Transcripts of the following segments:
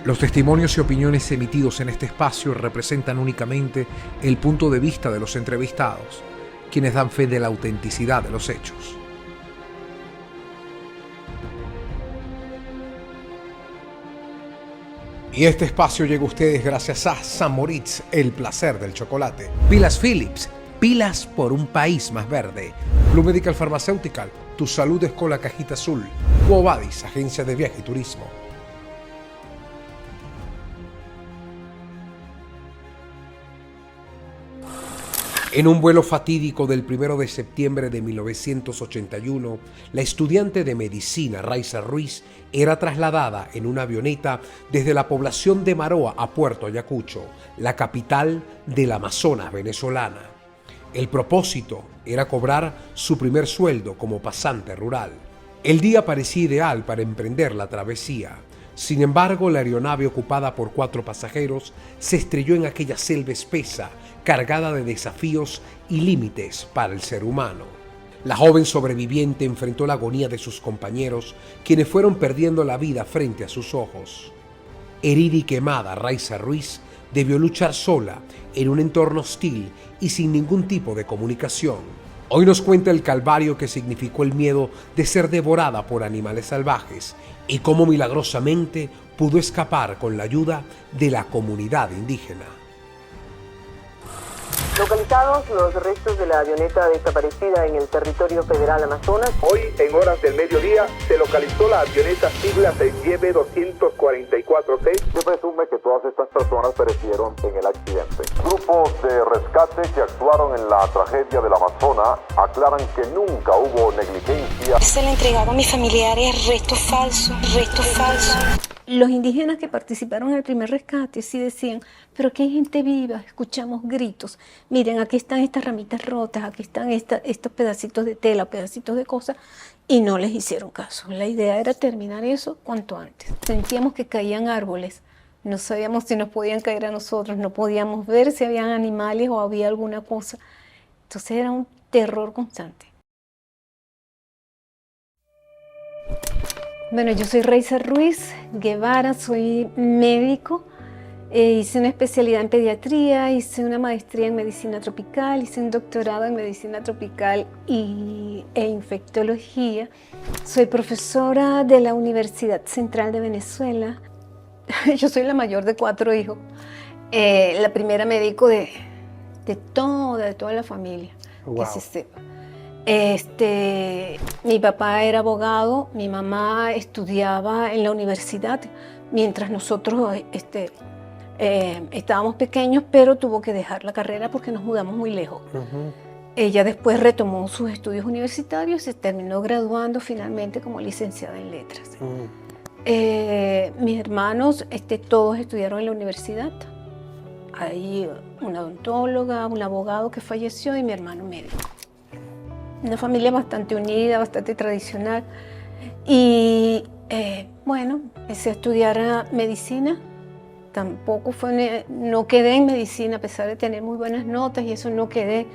Los testimonios y opiniones emitidos en este espacio representan únicamente el punto de vista de los entrevistados, quienes dan fe de la autenticidad de los hechos. Y este espacio llega a ustedes gracias a St. Moritz, el placer del chocolate. Pilas Philips, pilas por un país más verde. Blue Medical Pharmaceutical, tu salud es con la cajita azul. Quo Vadis, agencia de viaje y turismo. En un vuelo fatídico del 1 de septiembre de 1981, la estudiante de medicina Raiza Ruiz era trasladada en una avioneta desde la población de Maroa a Puerto Ayacucho, la capital del Amazonas venezolana. El propósito era cobrar su primer sueldo como pasante rural. El día parecía ideal para emprender la travesía. Sin embargo, la aeronave ocupada por 4 pasajeros se estrelló en aquella selva espesa, cargada de desafíos y límites para el ser humano. La joven sobreviviente enfrentó la agonía de sus compañeros, quienes fueron perdiendo la vida frente a sus ojos. Herida y quemada, Raiza Ruiz debió luchar sola en un entorno hostil y sin ningún tipo de comunicación. Hoy nos cuenta el calvario que significó el miedo de ser devorada por animales salvajes y cómo milagrosamente pudo escapar con la ayuda de la comunidad indígena. Localizados los restos de la avioneta desaparecida en el territorio federal Amazonas. Hoy, en horas del mediodía, se localizó la avioneta sigla YB-244C. Se presume que todas estas personas perecieron en el accidente. Grupos de rescate que actuaron en la tragedia del Amazonas aclaran que nunca hubo negligencia. Se le entregaba a mis familiares restos falsos. Los indígenas que participaron en el primer rescate sí decían, pero aquí hay gente viva, escuchamos gritos. Miren, aquí están estas ramitas rotas, aquí están estos pedacitos de tela, pedacitos de cosas, y no les hicieron caso. La idea era terminar eso cuanto antes. Sentíamos que caían árboles, no sabíamos si nos podían caer a nosotros, no podíamos ver si habían animales o había alguna cosa. Entonces era un terror constante. Bueno, yo soy Raiza Ruiz Guevara, soy médico, hice una especialidad en pediatría, hice una maestría en medicina tropical, hice un doctorado en medicina tropical e infectología. Soy profesora de la Universidad Central de Venezuela. Yo soy la mayor de 4 hijos, la primera médico de toda la familia, wow, que se sepa. Mi papá era abogado, mi mamá estudiaba en la universidad, mientras nosotros estábamos pequeños, pero tuvo que dejar la carrera porque nos mudamos muy lejos. Ella después retomó sus estudios universitarios y se terminó graduando finalmente como licenciada en letras. Mis hermanos todos estudiaron en la universidad. Hay una odontóloga, un abogado que falleció y mi hermano médico. Una familia bastante unida, bastante tradicional. Y bueno, empecé a estudiar medicina. Tampoco no quedé en medicina a pesar de tener muy buenas notas y eso no quedé.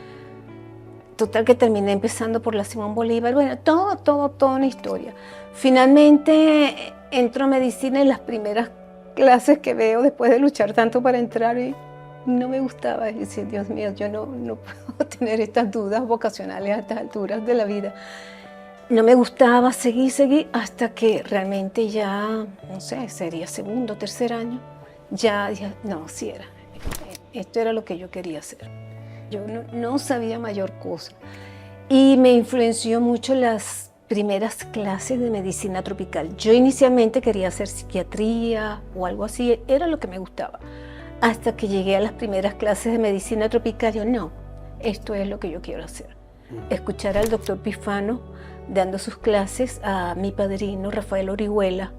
Total que terminé empezando por la Simón Bolívar. Bueno, toda una historia. Finalmente entro a medicina en las primeras clases que veo después de luchar tanto para entrar y no me gustaba. Y decía, Dios mío, yo no puedo tener estas dudas vocacionales a estas alturas de la vida. No me gustaba, seguí hasta que realmente ya, no sé, sería segundo, tercer año, ya dije, no, sí era. Esto era lo que yo quería hacer. Yo no sabía mayor cosa. Y me influenció mucho las primeras clases de medicina tropical. Yo inicialmente quería hacer psiquiatría o algo así, era lo que me gustaba. Hasta que llegué a las primeras clases de medicina tropical, yo no, esto es lo que yo quiero hacer. Escuchar al doctor Pifano dando sus clases, a mi padrino Rafael Orihuela,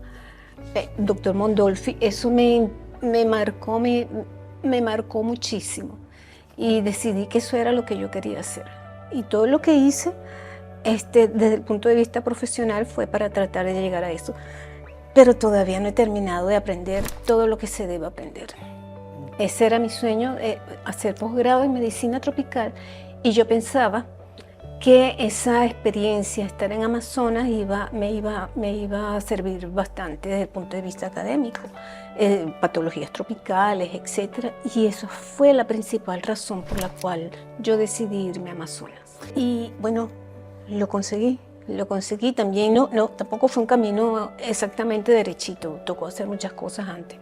doctor Mondolfi, eso me marcó muchísimo y decidí que eso era lo que yo quería hacer. Y todo lo que hice desde el punto de vista profesional fue para tratar de llegar a eso. Pero todavía no he terminado de aprender todo lo que se debe aprender. Ese era mi sueño, hacer posgrado en medicina tropical, y yo pensaba que esa experiencia, estar en Amazonas, me iba a servir bastante desde el punto de vista académico, patologías tropicales, etc. Y eso fue la principal razón por la cual yo decidí irme a Amazonas. Y bueno, lo conseguí también. Tampoco fue un camino exactamente derechito, tocó hacer muchas cosas antes.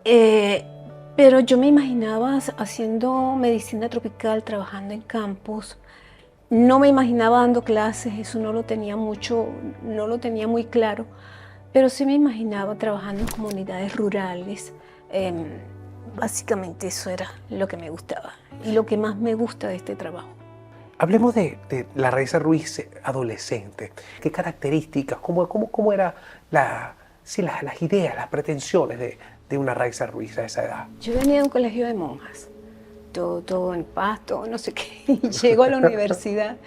Pero yo me imaginaba haciendo medicina tropical, trabajando en campos. No me imaginaba dando clases, eso no lo tenía muy claro, pero sí me imaginaba trabajando en comunidades rurales. Básicamente eso era lo que me gustaba y lo que más me gusta de este trabajo. Hablemos de la Raiza Ruiz adolescente. ¿Qué características, cómo eran las ideas, las pretensiones de una Raiza Ruiz a esa edad? Yo venía de un colegio de monjas. Todo en paz, todo no sé qué, y llego a la universidad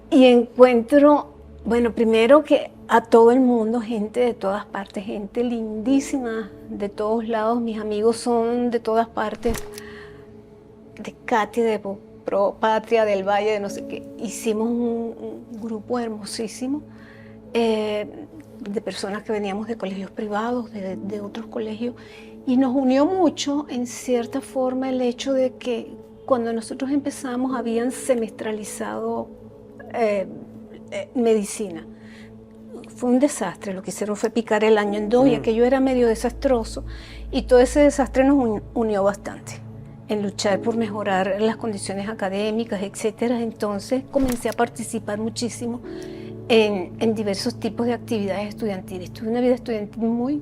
y encuentro, bueno, primero que a todo el mundo, gente de todas partes, gente lindísima de todos lados, mis amigos son de todas partes, de Katy, de Pro Patria, del Valle, de no sé qué. Hicimos un grupo hermosísimo de personas que veníamos de colegios privados, de otros colegios. Y nos unió mucho, en cierta forma, el hecho de que cuando nosotros empezamos habían semestralizado medicina. Fue un desastre, lo que hicieron fue picar el año en dos y aquello era medio desastroso. Y todo ese desastre nos unió bastante en luchar por mejorar las condiciones académicas, etc. Entonces comencé a participar muchísimo en diversos tipos de actividades estudiantiles. Tuve una vida estudiantil muy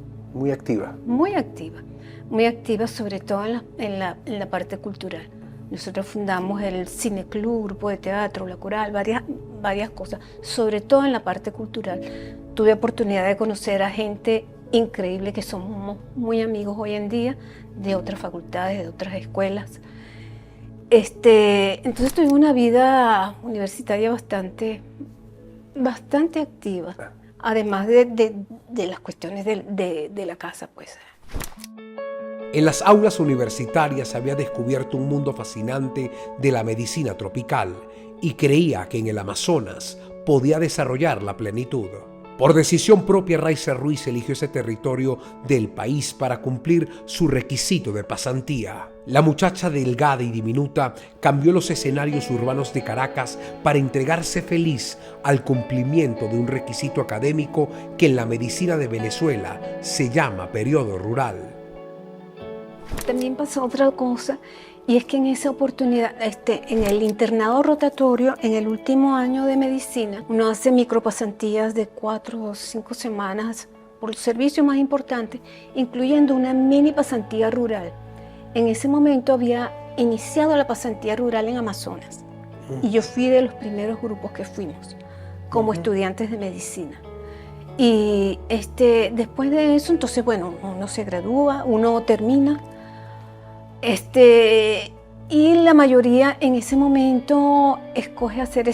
activa. Muy activa, sobre todo en la parte cultural. Nosotros fundamos el cineclub, grupo de teatro, la coral, varias cosas, sobre todo en la parte cultural. Tuve oportunidad de conocer a gente increíble que somos muy amigos hoy en día, de otras facultades, de otras escuelas. Entonces tuve una vida universitaria bastante activa. Además de las cuestiones de la casa, pues. En las aulas universitarias había descubierto un mundo fascinante de la medicina tropical y creía que en el Amazonas podía desarrollar la plenitud. Por decisión propia, Raiza Ruiz eligió ese territorio del país para cumplir su requisito de pasantía. La muchacha delgada y diminuta cambió los escenarios urbanos de Caracas para entregarse feliz al cumplimiento de un requisito académico que en la medicina de Venezuela se llama periodo rural. También pasó otra cosa, y es que en esa oportunidad, en el internado rotatorio, en el último año de medicina, uno hace micropasantías de 4 o 5 semanas por los servicios más importantes, incluyendo una mini pasantía rural. En ese momento había iniciado la pasantía rural en Amazonas, y yo fui de los primeros grupos que fuimos, como estudiantes de medicina. Y después de eso, entonces, bueno, uno se gradúa, uno termina, y la mayoría en ese momento escoge hacer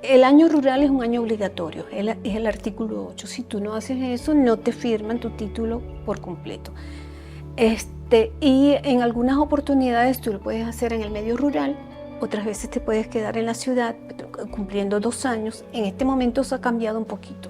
el año rural es un año obligatorio, es el artículo 8. Si tú no haces eso, no te firman tu título por completo. Y en algunas oportunidades tú lo puedes hacer en el medio rural, otras veces te puedes quedar en la ciudad cumpliendo 2 años. En este momento eso ha cambiado un poquito.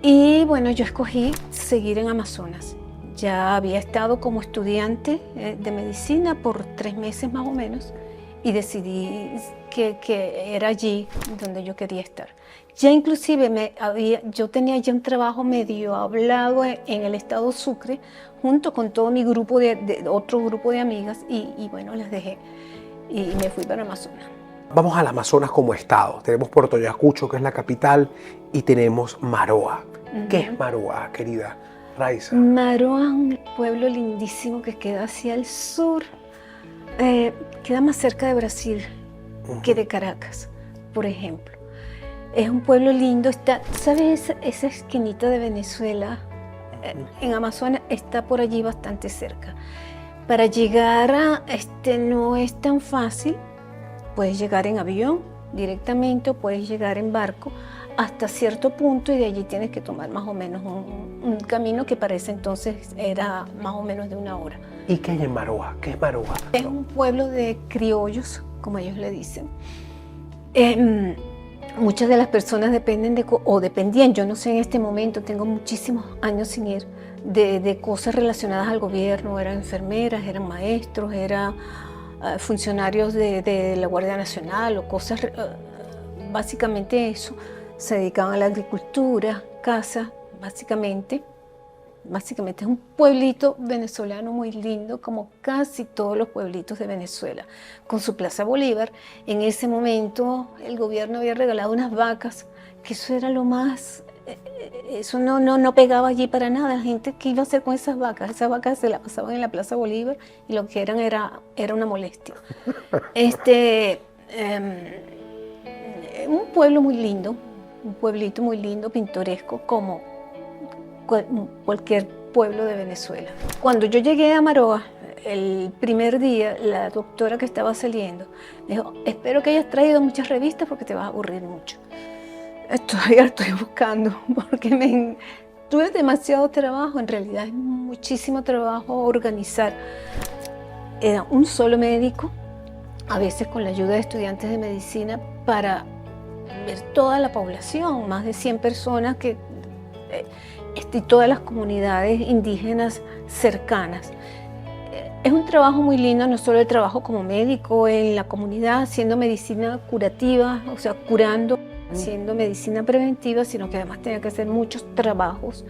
Y bueno, yo escogí seguir en Amazonas. Ya había estado como estudiante de medicina por 3 meses más o menos y decidí que era allí donde yo quería estar. Ya inclusive yo tenía ya un trabajo medio hablado en el estado Sucre junto con todo mi grupo otro grupo de amigas y bueno, las dejé y me fui para Amazonas. Vamos al Amazonas como estado. Tenemos Puerto Ayacucho, que es la capital, y tenemos Maroa. ¿Qué es Maroa, querida Raiza? Maroa es un pueblo lindísimo que queda hacia el sur. Queda más cerca de Brasil que de Caracas, por ejemplo. Es un pueblo lindo. ¿Sabes esa esquinita de Venezuela? En Amazonas está por allí bastante cerca. Para llegar no es tan fácil. Puedes llegar en avión directamente o puedes llegar en barco hasta cierto punto y de allí tienes que tomar más o menos un camino que para ese entonces era más o menos de 1 hora. ¿Y qué hay en Maroa? ¿Qué es Maroa? Es un pueblo de criollos, como ellos le dicen, Muchas de las personas dependen dependían, yo no sé en este momento, tengo muchísimos años sin ir, de cosas relacionadas al gobierno. Eran enfermeras, eran maestros, eran funcionarios de la Guardia Nacional o cosas, básicamente eso. Se dedicaban a la agricultura, casa, básicamente. Básicamente es un pueblito venezolano muy lindo, como casi todos los pueblitos de Venezuela, con su Plaza Bolívar. En ese momento el gobierno había regalado unas vacas, que eso era lo más, eso no pegaba allí para nada. La gente, ¿qué iba a hacer con esas vacas? Esas vacas se las pasaban en la Plaza Bolívar y lo que eran era una molestia. Un pueblo muy lindo, un pueblito muy lindo, pintoresco, como cualquier pueblo de Venezuela. Cuando yo llegué a Maroa, el primer día, la doctora que estaba saliendo me dijo: espero que hayas traído muchas revistas porque te vas a aburrir mucho. Todavía estoy buscando porque tuve demasiado trabajo, en realidad es muchísimo trabajo organizar. Era un solo médico, a veces con la ayuda de estudiantes de medicina, para ver toda la población, más de 100 personas y todas las comunidades indígenas cercanas. Es un trabajo muy lindo, no solo el trabajo como médico en la comunidad, haciendo medicina curativa, o sea, curando, haciendo medicina preventiva, sino que además tenía que hacer muchos trabajos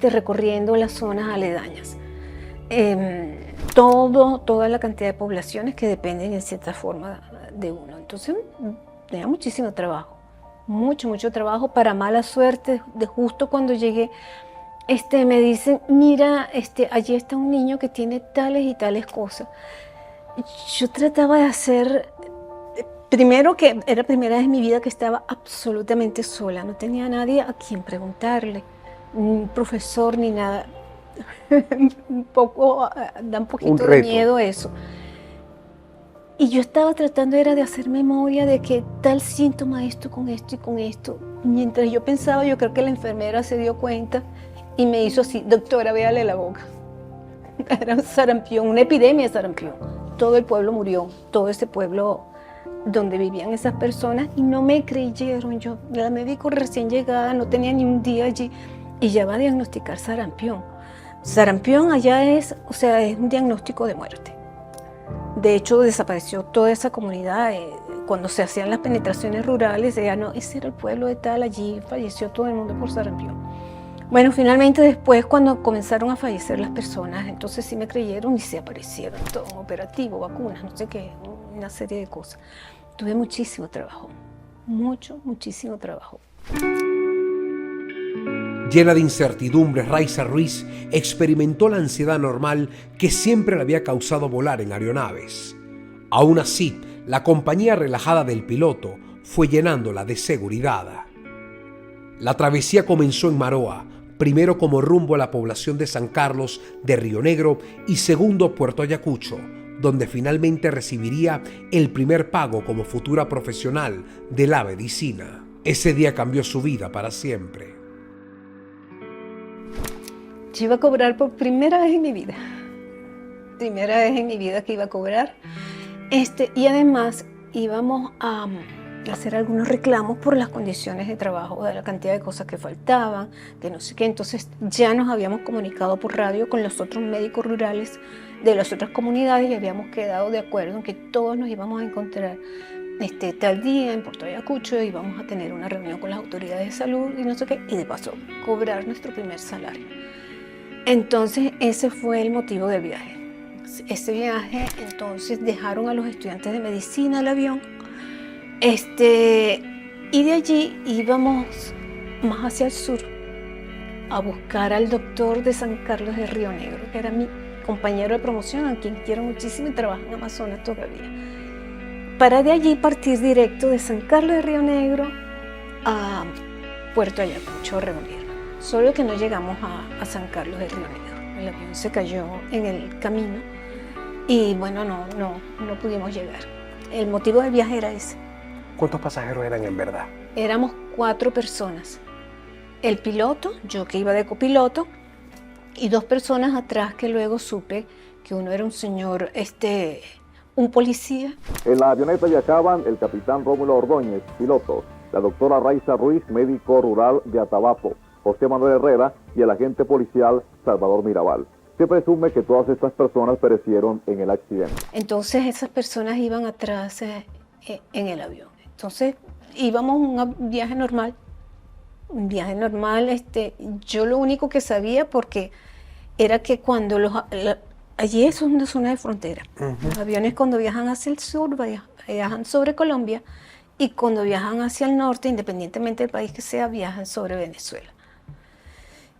recorriendo las zonas aledañas. Toda la cantidad de poblaciones que dependen en cierta forma de uno. Entonces tenía muchísimo trabajo, mucho trabajo. Para mala suerte, de justo cuando llegué, me dicen: mira, allí está un niño que tiene tales y tales cosas. Yo trataba de hacer, primero que era la primera vez en mi vida que estaba absolutamente sola, no tenía nadie a quien preguntarle, ni un profesor ni nada. Da un poquito de miedo eso. Y yo estaba tratando de hacer memoria de que tal síntoma, esto con esto y con esto. Mientras yo pensaba, yo creo que la enfermera se dio cuenta y me hizo así: doctora, véale la boca. Era un sarampión, una epidemia de sarampión. Todo el pueblo murió, todo ese pueblo donde vivían esas personas, y no me creyeron. Yo, la médico recién llegada, no tenía ni un día allí y ya va a diagnosticar sarampión. Sarampión allá es un diagnóstico de muerte. De hecho, desapareció toda esa comunidad. Cuando se hacían las penetraciones rurales, ese era el pueblo de tal, allí falleció todo el mundo por sarampión. Bueno, finalmente después, cuando comenzaron a fallecer las personas, entonces sí me creyeron y se aparecieron todo un operativo, vacunas, no sé qué, una serie de cosas. Tuve muchísimo trabajo, muchísimo trabajo. Llena de incertidumbres, Raiza Ruiz experimentó la ansiedad normal que siempre le había causado volar en aeronaves. Aún así, la compañía relajada del piloto fue llenándola de seguridad. La travesía comenzó en Maroa, primero como rumbo a la población de San Carlos de Río Negro y segundo Puerto Ayacucho, donde finalmente recibiría el primer pago como futura profesional de la medicina. Ese día cambió su vida para siempre. Yo iba a cobrar por primera vez en mi vida. Primera vez en mi vida que iba a cobrar. Y además íbamos a hacer algunos reclamos por las condiciones de trabajo, de la cantidad de cosas que faltaban, que no sé qué. Entonces ya nos habíamos comunicado por radio con los otros médicos rurales de las otras comunidades y habíamos quedado de acuerdo en que todos nos íbamos a encontrar tal día en Puerto Ayacucho, y íbamos a tener una reunión con las autoridades de salud y no sé qué, y de paso cobrar nuestro primer salario. Entonces ese fue el motivo del viaje. Ese viaje, entonces dejaron a los estudiantes de medicina al avión, y de allí íbamos más hacia el sur a buscar al doctor de San Carlos de Río Negro, que era mi compañero de promoción, a quien quiero muchísimo y trabaja en Amazonas todavía, para de allí partir directo de San Carlos de Río Negro a Puerto Ayacucho a reunirnos. Solo que no llegamos a San Carlos de Río Negro. El avión se cayó en el camino y bueno, no pudimos llegar. El motivo del viaje era ese. ¿Cuántos pasajeros eran en verdad? Éramos 4 personas. El piloto, yo que iba de copiloto, y 2 personas atrás que luego supe que uno era un señor un policía. En la avioneta viajaban el capitán Rómulo Ordóñez, piloto, la doctora Raiza Ruiz, médico rural de Atabapo, José Manuel Herrera y el agente policial Salvador Mirabal. Se presume que todas estas personas perecieron en el accidente. Entonces esas personas iban atrás en el avión. Entonces íbamos un viaje normal. Un viaje normal, yo lo único que sabía porque era que cuando allí es una zona de frontera. Los aviones cuando viajan hacia el sur viajan sobre Colombia y cuando viajan hacia el norte, independientemente del país que sea, viajan sobre Venezuela.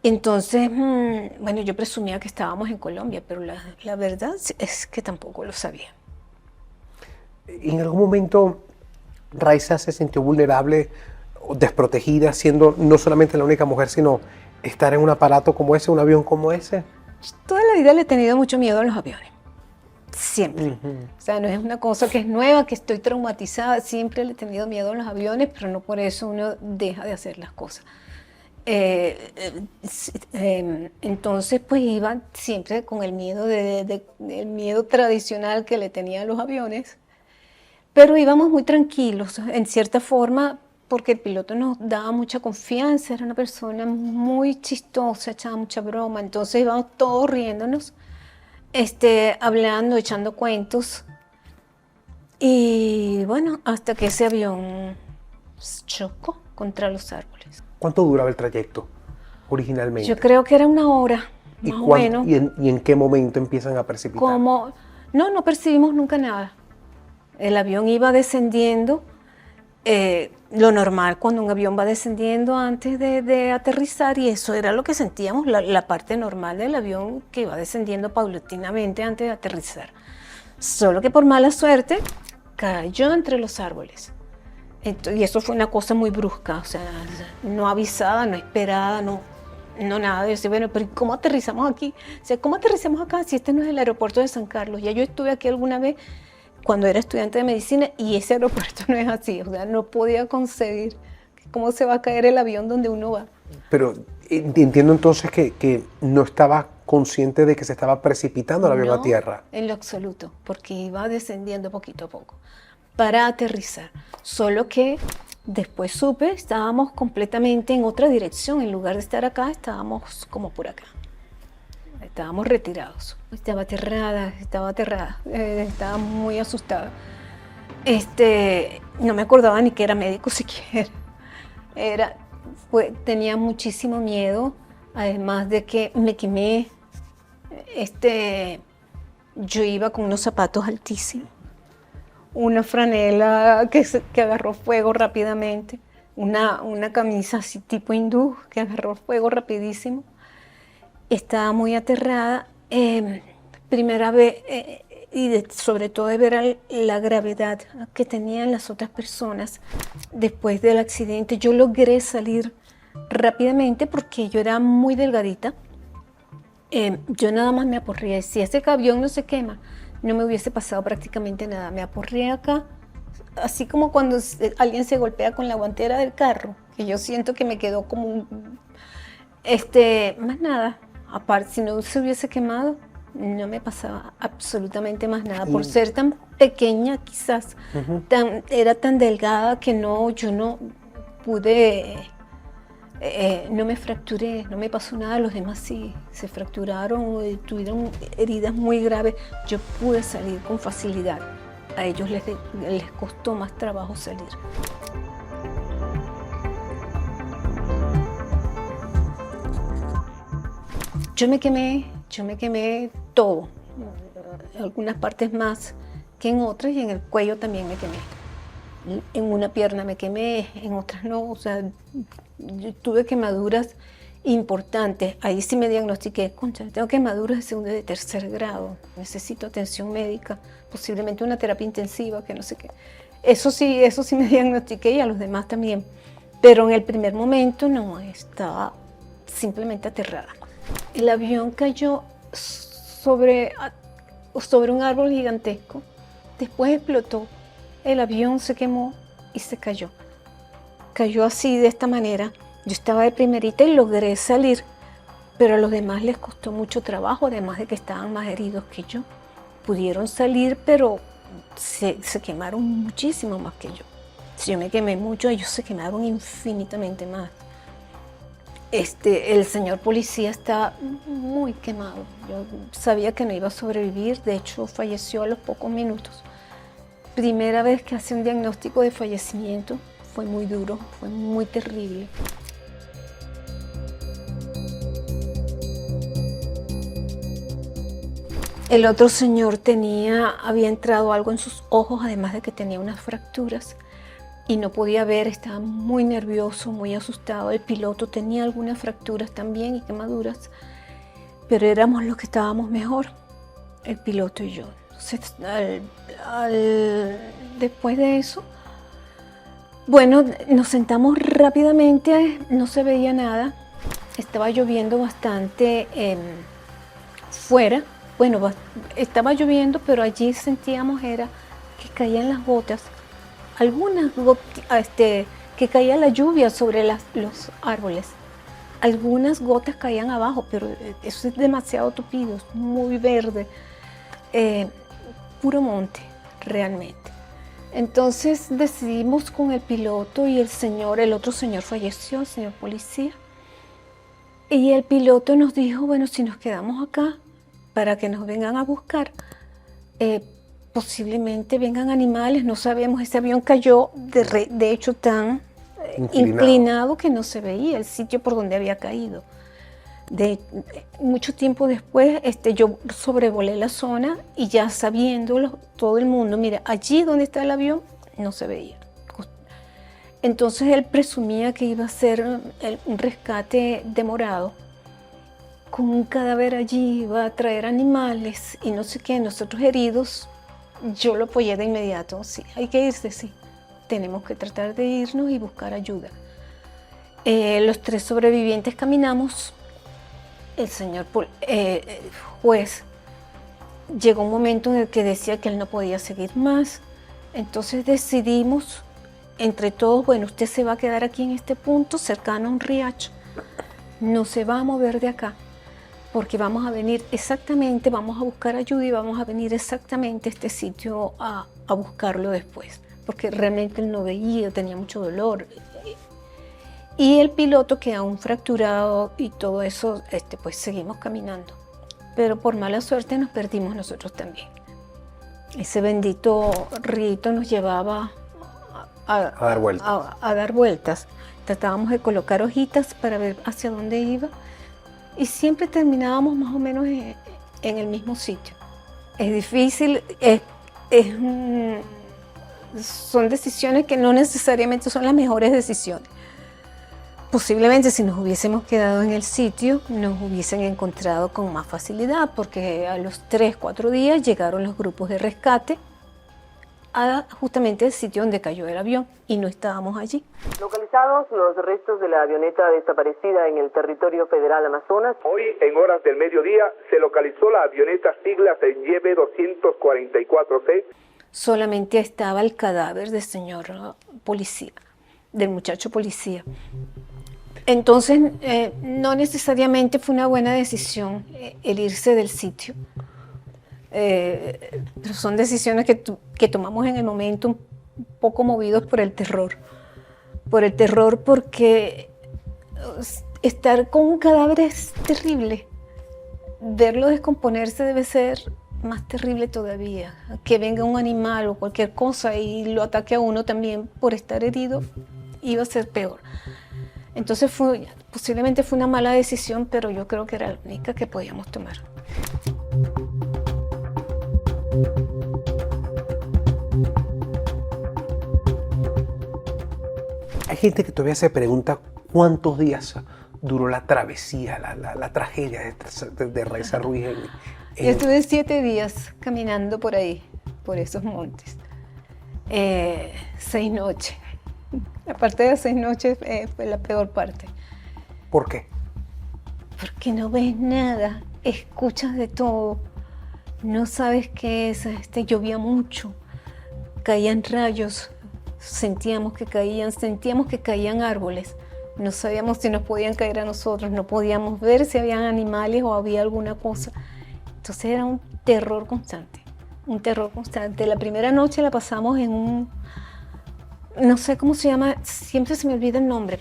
Entonces, bueno, yo presumía que estábamos en Colombia, pero la verdad es que tampoco lo sabía. ¿En algún momento Raiza se sintió vulnerable o desprotegida, siendo no solamente la única mujer, sino estar en un aparato como ese, un avión como ese? Toda la vida le he tenido mucho miedo a los aviones. Siempre. O sea, no es una cosa que es nueva, que estoy traumatizada. Siempre le he tenido miedo a los aviones, pero no por eso uno deja de hacer las cosas. Entonces, pues iba siempre con el miedo el miedo tradicional que le tenía a los aviones. Pero íbamos muy tranquilos, en cierta forma, porque el piloto nos daba mucha confianza, era una persona muy chistosa, echaba mucha broma, entonces íbamos todos riéndonos, hablando, echando cuentos. Y bueno, hasta que ese avión chocó contra los árboles. ¿Cuánto duraba el trayecto originalmente? Yo creo que era una hora, más o menos. ¿Y en qué momento empiezan a precipitar? No percibimos nunca nada. El avión iba descendiendo, lo normal cuando un avión va descendiendo antes de aterrizar, y eso era lo que sentíamos, la parte normal del avión que iba descendiendo paulatinamente antes de aterrizar. Solo que por mala suerte cayó entre los árboles. Y eso fue una cosa muy brusca, o sea, no avisada, no esperada, no nada. Yo decía, bueno, pero ¿cómo aterrizamos aquí? O sea, ¿cómo aterrizamos acá si este no es el aeropuerto de San Carlos? Ya yo estuve aquí alguna vez cuando era estudiante de medicina y ese aeropuerto no es así, o sea, no podía concebir cómo se va a caer el avión donde uno va. Pero entiendo entonces que no estaba consciente de que se estaba precipitando el avión a tierra. En lo absoluto, porque iba descendiendo poquito a poco para aterrizar, solo que después supe, estábamos completamente en otra dirección, en lugar de estar acá, estábamos como por acá. Estábamos retirados. Estaba aterrada, estaba muy asustada. No me acordaba ni que era médico siquiera. Tenía muchísimo miedo, además de que me quemé. Yo iba con unos zapatos altísimos, una franela que agarró fuego rápidamente, una camisa así tipo hindú que agarró fuego rapidísimo. Estaba muy aterrada, primera vez, sobre todo de ver la gravedad que tenían las otras personas después del accidente. Yo logré salir rápidamente porque yo era muy delgadita. Yo nada más me aporreé. Si ese avión no se quema, no me hubiese pasado prácticamente nada. Me aporreé acá, así como cuando alguien se golpea con la guantera del carro, que yo siento que me quedó como un... más nada. Aparte, si no se hubiese quemado, no me pasaba absolutamente más nada. Por ser tan pequeña, quizás, era tan delgada que yo no pude, no me fracturé, no me pasó nada. Los demás sí se fracturaron, tuvieron heridas muy graves. Yo pude salir con facilidad. A ellos les costó más trabajo salir. Yo me quemé todo, algunas partes más que en otras, y en el cuello también me quemé. En una pierna me quemé, en otras no, o sea, yo tuve quemaduras importantes. Ahí sí me diagnostiqué, concha, tengo quemaduras de segundo y de tercer grado, necesito atención médica, posiblemente una terapia intensiva, que no sé qué. Eso sí me diagnostiqué, y a los demás también. Pero en el primer momento no, estaba simplemente aterrada. El avión cayó sobre un árbol gigantesco, después explotó, el avión se quemó y se cayó. Cayó así, de esta manera. Yo estaba de primerita y logré salir, pero a los demás les costó mucho trabajo, además de que estaban más heridos que yo. Pudieron salir, pero se quemaron muchísimo más que yo. Si yo me quemé mucho, ellos se quemaron infinitamente más. El señor policía está muy quemado. Yo sabía que no iba a sobrevivir, de hecho falleció a los pocos minutos. Primera vez que hace un diagnóstico de fallecimiento, fue muy duro, fue muy terrible. El otro señor había entrado algo en sus ojos, además de que tenía unas fracturas y no podía ver, estaba muy nervioso, muy asustado. El piloto tenía algunas fracturas también y quemaduras, pero éramos los que estábamos mejor, el piloto y yo. Entonces, después de eso, bueno, nos sentamos rápidamente, no se veía nada, estaba lloviendo bastante fuera. Bueno, estaba lloviendo, pero allí sentíamos era que caían las gotas, algunas gotas, que caía la lluvia sobre los árboles. Algunas gotas caían abajo, pero eso es demasiado tupido, es muy verde, puro monte realmente. Entonces decidimos con el piloto y el otro señor falleció, el señor policía, y el piloto nos dijo, bueno, si nos quedamos acá para que nos vengan a buscar, posiblemente vengan animales, no sabemos. Ese avión cayó de hecho tan inclinado que no se veía el sitio por donde había caído. Mucho tiempo después yo sobrevolé la zona y ya sabiéndolo todo el mundo, mira, allí donde está el avión no se veía. Entonces él presumía que iba a ser un rescate demorado. Con un cadáver allí iba a traer animales y no sé qué, nosotros heridos. Yo lo apoyé de inmediato, sí, hay que irse, sí. Tenemos que tratar de irnos y buscar ayuda. Los 3 sobrevivientes caminamos. El señor juez llegó un momento en el que decía que él no podía seguir más. Entonces decidimos entre todos, bueno, usted se va a quedar aquí en este punto, cercano a un riacho. No se va a mover de acá, porque vamos a venir exactamente, vamos a buscar ayuda y vamos a venir exactamente a este sitio a buscarlo después, porque realmente él no veía, tenía mucho dolor. Y el piloto que aún fracturado y todo eso, pues seguimos caminando. Pero por mala suerte nos perdimos nosotros también. Ese bendito rito nos llevaba a dar vueltas. Tratábamos de colocar hojitas para ver hacia dónde iba. Y siempre terminábamos más o menos en el mismo sitio. Es difícil, son decisiones que no necesariamente son las mejores decisiones. Posiblemente si nos hubiésemos quedado en el sitio, nos hubiesen encontrado con más facilidad, porque a los 3-4 días llegaron los grupos de rescate a justamente el sitio donde cayó el avión y no estábamos allí. Localizados los restos de la avioneta desaparecida en el territorio federal Amazonas. Hoy, en horas del mediodía, se localizó la avioneta siglas YB 244C. Solamente estaba el cadáver del señor policía, del muchacho policía. Entonces, no necesariamente fue una buena decisión el irse del sitio. Pero son decisiones que tomamos en el momento un poco movidos por el terror. Por el terror porque estar con un cadáver es terrible. Verlo descomponerse debe ser más terrible todavía. Que venga un animal o cualquier cosa y lo ataque a uno también por estar herido, iba a ser peor. Entonces posiblemente fue una mala decisión, pero yo creo que era la única que podíamos tomar. Hay gente que todavía se pregunta cuántos días duró la travesía, la tragedia de Raiza Ruiz. Yo estuve 7 días caminando por ahí, por esos montes. 6 noches. La parte de 6 noches fue la peor parte. ¿Por qué? Porque no ves nada, escuchas de todo, no sabes qué es. Llovía mucho, caían rayos, sentíamos que caían árboles. No sabíamos si nos podían caer a nosotros, no podíamos ver si habían animales o había alguna cosa. Entonces era un terror constante, un terror constante. La primera noche la pasamos en un, no sé cómo se llama, siempre se me olvida el nombre,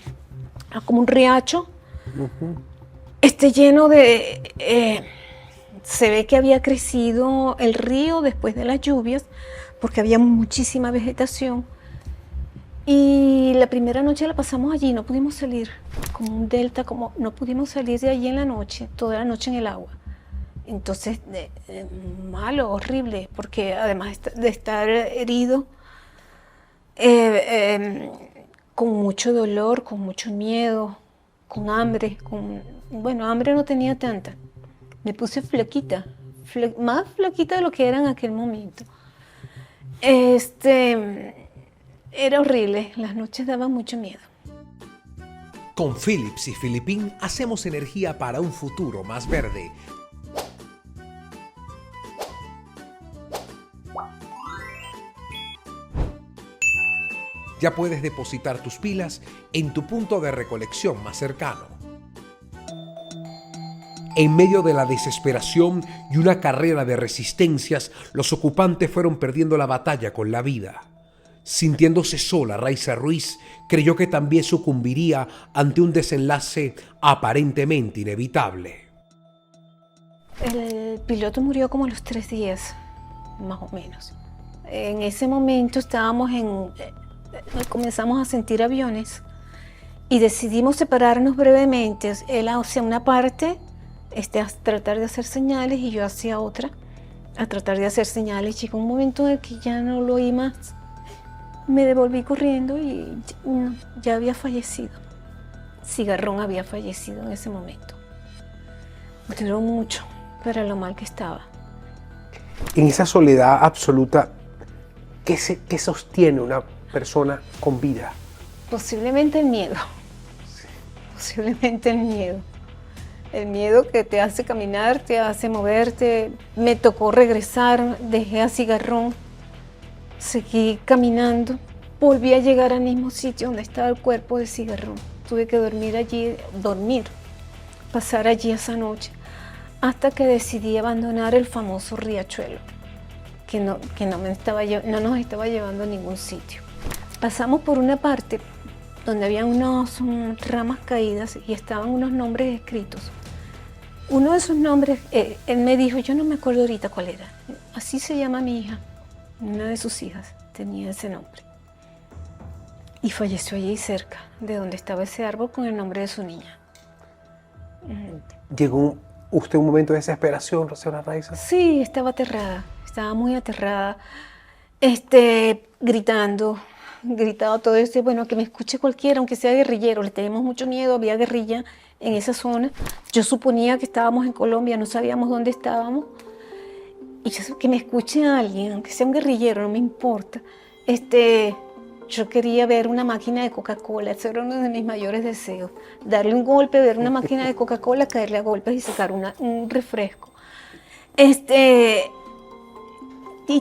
como un riacho, lleno de... se ve que había crecido el río después de las lluvias, porque había muchísima vegetación. Y la primera noche la pasamos allí, no pudimos salir, como un delta, como no pudimos salir de allí en la noche, toda la noche en el agua. Entonces, malo, horrible, porque además de estar herido, con mucho dolor, con mucho miedo, con hambre, bueno, hambre no tenía tanta. Me puse flaquita, más flaquita de lo que era en aquel momento. Era horrible, las noches daban mucho miedo. Con Philips y Philippine hacemos energía para un futuro más verde. Ya puedes depositar tus pilas en tu punto de recolección más cercano. En medio de la desesperación y una carrera de resistencias, los ocupantes fueron perdiendo la batalla con la vida. Sintiéndose sola, Raiza Ruiz creyó que también sucumbiría ante un desenlace aparentemente inevitable. El piloto murió como a los 3 días, más o menos. En ese momento comenzamos a sentir aviones y decidimos separarnos brevemente. Él hacia una parte, a tratar de hacer señales, y yo hacia otra, a tratar de hacer señales. Llegó un momento en que ya no lo oí más. Me devolví corriendo y ya había fallecido. Cigarrón había fallecido en ese momento. Duró mucho para lo mal que estaba. En esa soledad absoluta, ¿qué sostiene una persona con vida? Posiblemente el miedo. Sí. Posiblemente el miedo. El miedo que te hace caminar, te hace moverte. Me tocó regresar, dejé a Cigarrón. Seguí caminando, volví a llegar al mismo sitio donde estaba el cuerpo de Cigarrón. Tuve que dormir allí, pasar allí esa noche, hasta que decidí abandonar el famoso riachuelo, que no nos estaba llevando a ningún sitio. Pasamos por una parte donde había unas ramas caídas y estaban unos nombres escritos. Uno de esos nombres, él me dijo, yo no me acuerdo ahorita cuál era, así se llama mi hija. Una de sus hijas tenía ese nombre y falleció allí cerca de donde estaba ese árbol con el nombre de su niña. ¿Llegó usted a un momento de desesperación, señora Raiza? Sí, estaba aterrada, estaba muy aterrada, gritaba todo eso, bueno, que me escuche cualquiera, aunque sea guerrillero, le tenemos mucho miedo, había guerrilla en esa zona. Yo suponía que estábamos en Colombia, no sabíamos dónde estábamos. Y que me escuche a alguien, aunque sea un guerrillero, no me importa. Yo quería ver una máquina de Coca-Cola, ese era uno de mis mayores deseos. Darle un golpe, ver una máquina de Coca-Cola, caerle a golpes y sacar un refresco. Y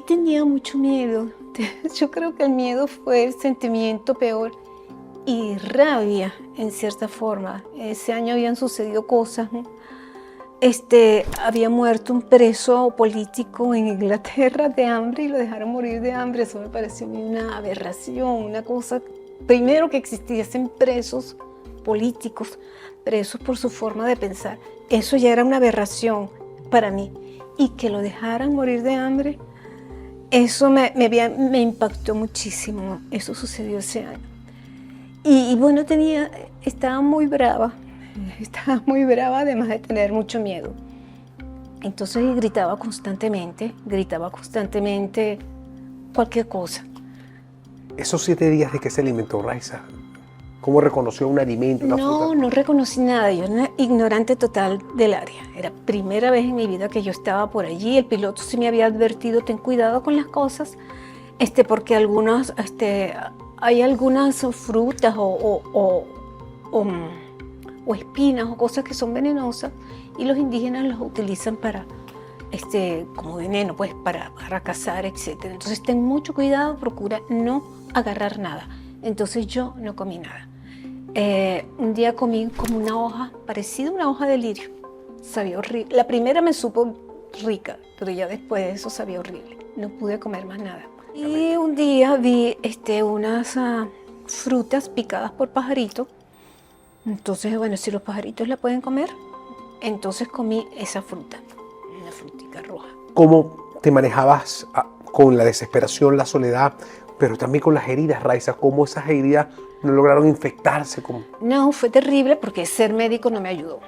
tenía mucho miedo. Yo creo que el miedo fue el sentimiento peor y rabia, en cierta forma. Ese año habían sucedido cosas, ¿no? Había muerto un preso político en Inglaterra de hambre y lo dejaron morir de hambre. Eso me pareció una aberración, una cosa. Primero, que existiesen presos políticos, presos por su forma de pensar. Eso ya era una aberración para mí. Y que lo dejaran morir de hambre, eso me impactó muchísimo. Eso sucedió ese año. Y bueno, estaba muy brava. Estaba muy brava, además de tener mucho miedo. Entonces gritaba constantemente cualquier cosa. Esos 7 días de que se alimentó, Raiza, ¿cómo reconoció un alimento? No reconocí nada, yo era una ignorante total del área. Era la primera vez en mi vida que yo estaba por allí. El piloto sí me había advertido, ten cuidado con las cosas, porque hay algunas frutas o espinas o cosas que son venenosas y los indígenas los utilizan como veneno, pues para cazar, etc. Entonces ten mucho cuidado, procura no agarrar nada. Entonces yo no comí nada. Un día comí como una hoja, parecida a una hoja de lirio. Sabía horrible. La primera me supo rica, pero ya después de eso sabía horrible. no pude comer más nada. Y un día vi unas frutas picadas por pajaritos. Entonces, bueno, si los pajaritos la pueden comer, entonces comí esa fruta, una frutica roja. ¿Cómo te manejabas con la desesperación, la soledad, pero también con las heridas, Raiza? ¿Cómo esas heridas no lograron infectarse? No, fue terrible porque ser médico no me ayudó.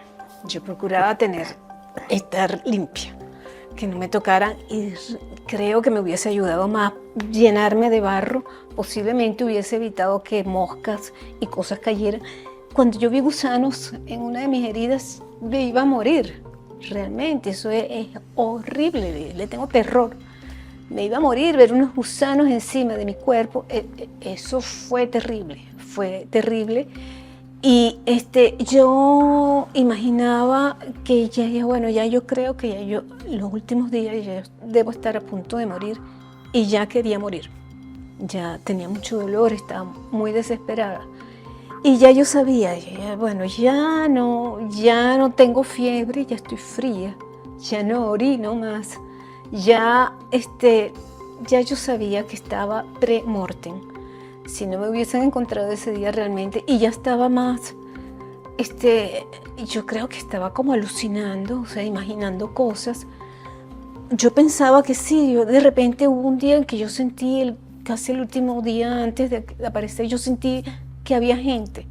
Yo procuraba estar limpia, que no me tocaran, y creo que me hubiese ayudado más llenarme de barro. Posiblemente hubiese evitado que moscas y cosas cayeran. Cuando yo vi gusanos en una de mis heridas, me iba a morir. Realmente, eso es horrible, le tengo terror. Me iba a morir, ver unos gusanos encima de mi cuerpo, eso fue terrible, fue terrible. Y yo imaginaba que ya yo creo que los últimos días ya debo estar a punto de morir, y ya quería morir. Ya tenía mucho dolor, estaba muy desesperada. Y ya yo sabía, ya no tengo fiebre, ya estoy fría, ya no orino más, ya yo sabía que estaba pre-mortem. Si no me hubiesen encontrado ese día realmente, y ya estaba más, yo creo que estaba como alucinando, o sea, imaginando cosas. Yo pensaba que sí, de repente hubo un día en que yo sentí, casi el último día antes de aparecer, yo sentí que había gente.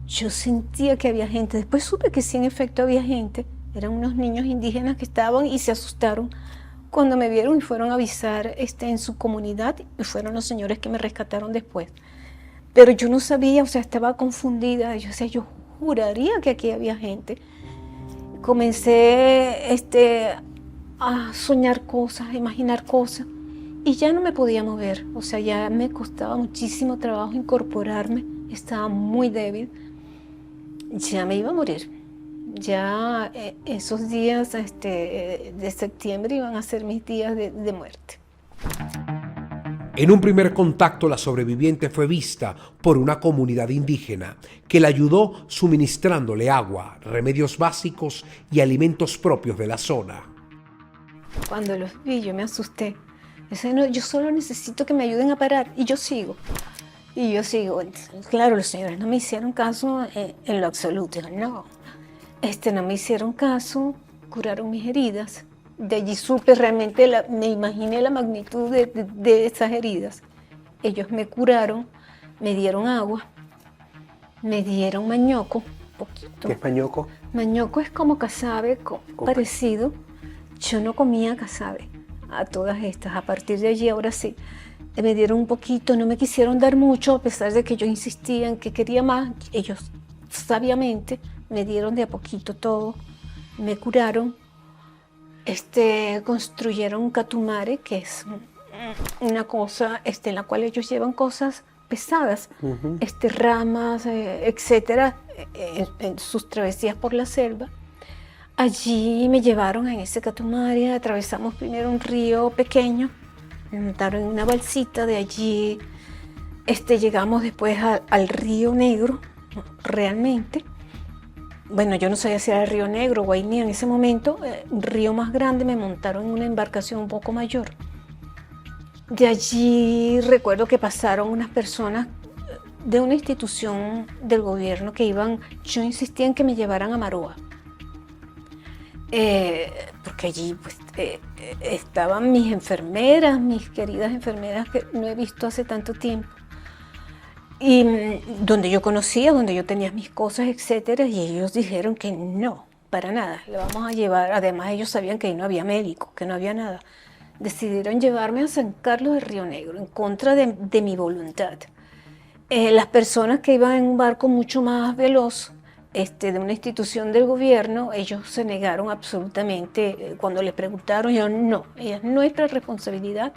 Yo sentía que había gente. Después supe que sí, en efecto, había gente. Eran unos niños indígenas que estaban y se asustaron cuando me vieron y fueron a avisar en su comunidad, y fueron los señores que me rescataron después. Pero yo no sabía, o sea, estaba confundida. Yo juraría que aquí había gente. Comencé a soñar cosas, a imaginar cosas, y ya no me podía mover. O sea, ya me costaba muchísimo trabajo incorporarme. Estaba muy débil. Ya me iba a morir. Ya esos días de septiembre iban a ser mis días de muerte. En un primer contacto, la sobreviviente fue vista por una comunidad indígena que la ayudó suministrándole agua, remedios básicos y alimentos propios de la zona. Cuando los vi, yo me asusté. No, yo solo necesito que me ayuden a parar, y yo sigo. Y yo sigo. Claro, los señores no me hicieron caso en lo absoluto. No me hicieron caso, curaron mis heridas. De allí supe realmente, me imaginé la magnitud de esas heridas. Ellos me curaron, me dieron agua, me dieron mañoco, poquito. ¿Qué es mañoco? Mañoco es como casabe, parecido. Yo no comía casabe a todas estas. A partir de allí, ahora sí, me dieron un poquito, no me quisieron dar mucho, a pesar de que yo insistía en que quería más. Ellos sabiamente me dieron de a poquito todo, me curaron. Construyeron un catumare, que es una cosa en la cual ellos llevan cosas pesadas, ramas, etcétera, en sus travesías por la selva. Allí me llevaron en ese catumare, atravesamos primero un río pequeño, me montaron en una balsita, de allí llegamos después al Río Negro, realmente. Bueno, yo no sabía si era el Río Negro o Guainía en ese momento, un río más grande, me montaron en una embarcación un poco mayor. De allí recuerdo que pasaron unas personas de una institución del gobierno que iban, yo insistía en que me llevaran a Maroa. Porque allí estaban mis enfermeras, mis queridas enfermeras que no he visto hace tanto tiempo, y donde yo conocía, donde yo tenía mis cosas, etcétera, y ellos dijeron que no, para nada, le vamos a llevar. Además ellos sabían que ahí no había médico, que no había nada. Decidieron llevarme a San Carlos de Río Negro en contra de mi voluntad. Las personas que iban en un barco mucho más veloz, de una institución del gobierno, ellos se negaron absolutamente. Cuando les preguntaron, yo no, ella es nuestra responsabilidad,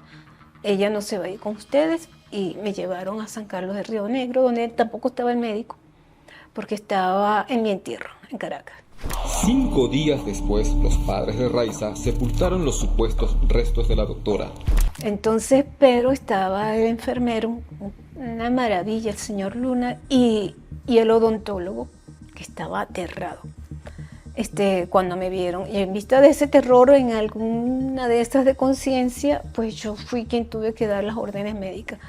ella no se va a ir con ustedes, y me llevaron a San Carlos de Río Negro, donde tampoco estaba el médico, porque estaba en mi entierro, en Caracas. 5 días después, los padres de Raiza sepultaron los supuestos restos de la doctora. Entonces, pero estaba el enfermero, una maravilla, el señor Luna, y el odontólogo, que estaba aterrado. cuando me vieron. Y en vista de ese terror, en alguna de estas de conciencia, pues yo fui quien tuve que dar las órdenes médicas.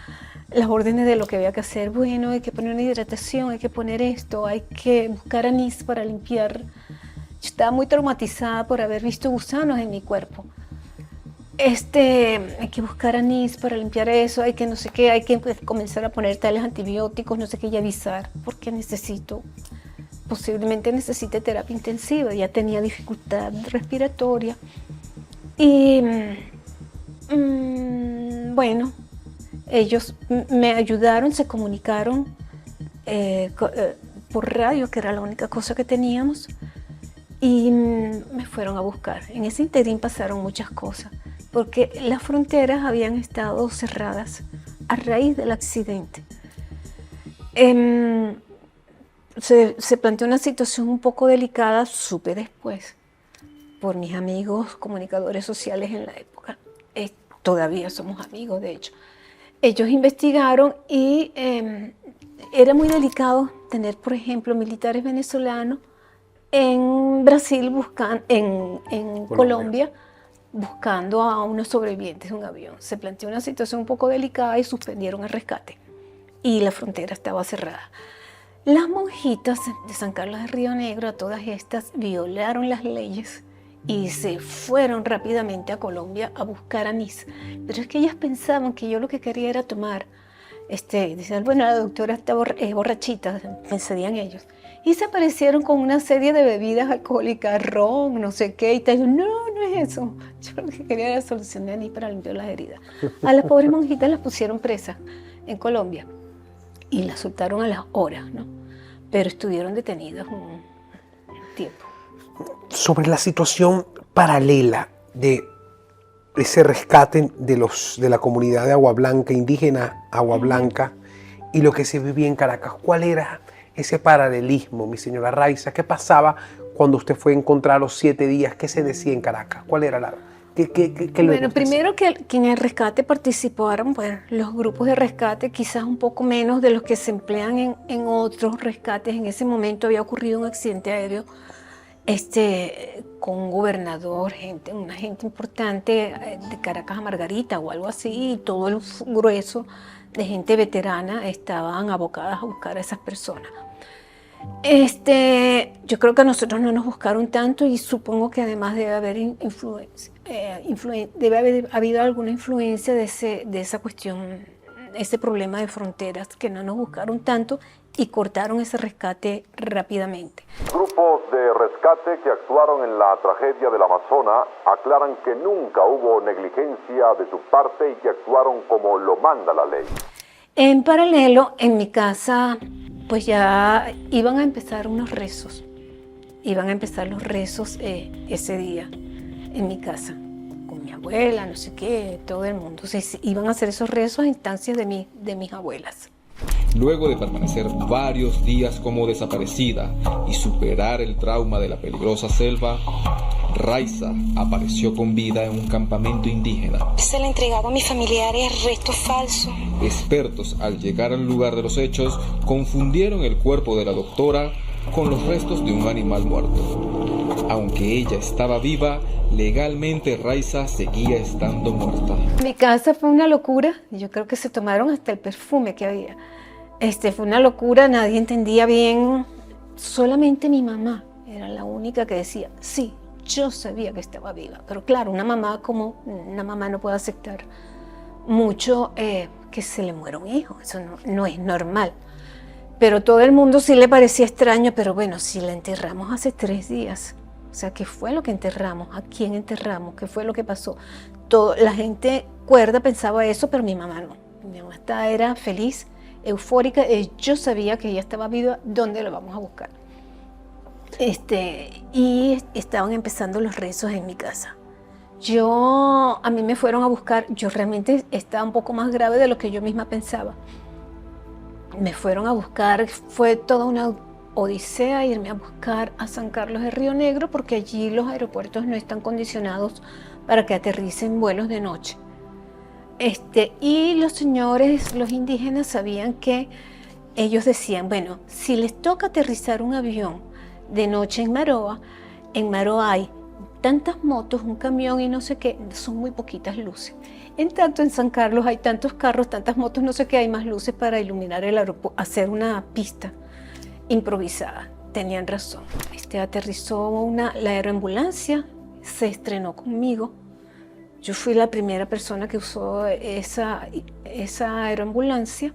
Las órdenes de lo que había que hacer. Bueno, hay que poner una hidratación, hay que poner esto, hay que buscar anís para limpiar. Yo estaba muy traumatizada por haber visto gusanos en mi cuerpo. Hay que buscar anís para limpiar eso, hay que no sé qué, hay que comenzar a poner tales antibióticos, no sé qué, y avisar, porque posiblemente necesite terapia intensiva, ya tenía dificultad respiratoria. Y bueno, ellos me ayudaron, se comunicaron por radio, que era la única cosa que teníamos, y me fueron a buscar. En ese interín pasaron muchas cosas, porque las fronteras habían estado cerradas a raíz del accidente. Se planteó una situación un poco delicada, supe después, por mis amigos comunicadores sociales en la época. Todavía somos amigos, de hecho. Ellos investigaron y era muy delicado tener, por ejemplo, militares venezolanos en Brasil, en Colombia, buscando a unos sobrevivientes de un avión. Se planteó una situación un poco delicada y suspendieron el rescate. Y la frontera estaba cerrada. Las monjitas de San Carlos de Río Negro, a todas estas, violaron las leyes y se fueron rápidamente a Colombia a buscar anís. Pero es que ellas pensaban que yo lo que quería era tomar. Decían, bueno, la doctora está borrachita, pensarían ellos. Y se aparecieron con una serie de bebidas alcohólicas, ron, no sé qué, y te digo, no es eso. Yo lo que quería era solución de anís para limpiar las heridas. A las pobres monjitas las pusieron presas en Colombia y las soltaron a las horas, ¿no? Pero estuvieron detenidas un tiempo. Sobre la situación paralela de ese rescate de la comunidad de Agua Blanca, indígena Agua Blanca, y lo que se vivía en Caracas, ¿cuál era ese paralelismo, mi señora Raiza? ¿Qué pasaba cuando usted fue a encontrar los 7 días? ¿Qué se decía en Caracas? ¿Cuál era la...? Bueno, primero que en el rescate participaron los grupos de rescate, quizás un poco menos de los que se emplean en otros rescates. En ese momento había ocurrido un accidente aéreo con un gobernador, una gente importante de Caracas a Margarita o algo así, y todo el grueso de gente veterana estaban abocadas a buscar a esas personas. Yo creo que a nosotros no nos buscaron tanto, y supongo que además debe haber habido alguna influencia de esa cuestión, ese problema de fronteras, que no nos buscaron tanto y cortaron ese rescate rápidamente. Grupos de rescate que actuaron en la tragedia del Amazonas aclaran que nunca hubo negligencia de su parte y que actuaron como lo manda la ley. En paralelo, en mi casa, pues ya iban a empezar unos rezos. Iban a empezar los rezos ese día en mi casa, con mi abuela, no sé qué, todo el mundo. Iban a hacer esos rezos a instancias de mis abuelas. Luego de permanecer varios días como desaparecida y superar el trauma de la peligrosa selva, Raiza apareció con vida en un campamento indígena. Se le entregaba a mis familiares restos falsos. Expertos, al llegar al lugar de los hechos, confundieron el cuerpo de la doctora con los restos de un animal muerto. Aunque ella estaba viva, legalmente Raiza seguía estando muerta. Mi casa fue una locura. Yo creo que se tomaron hasta el perfume que había. Fue una locura, nadie entendía bien. Solamente mi mamá era la única que decía, sí, yo sabía que estaba viva. Pero claro, una mamá no puede aceptar mucho que se le muera un hijo. Eso no es normal. Pero todo el mundo sí le parecía extraño. Pero bueno, si la enterramos hace 3 días. O sea, ¿qué fue lo que enterramos? ¿A quién enterramos? ¿Qué fue lo que pasó? La gente cuerda pensaba eso, pero mi mamá no. Mi mamá era feliz, eufórica. Yo sabía que ella estaba viva. ¿Dónde la vamos a buscar? Y estaban empezando los rezos en mi casa. A mí me fueron a buscar. Yo realmente estaba un poco más grave de lo que yo misma pensaba. Me fueron a buscar. Fue toda una odisea irme a buscar a San Carlos de Río Negro, porque allí los aeropuertos no están condicionados para que aterricen vuelos de noche. Y los señores, los indígenas, sabían que ellos decían, bueno, si les toca aterrizar un avión de noche en Maroa, En Maroa hay tantas motos, un camión y no sé qué, son muy poquitas luces. En tanto en San Carlos hay tantos carros, tantas motos, no sé qué, hay más luces para iluminar el aeropuerto, hacer una pista improvisada. Tenían razón. Aterrizó la aeroambulancia, se estrenó conmigo. Yo fui la primera persona que usó esa aeroambulancia.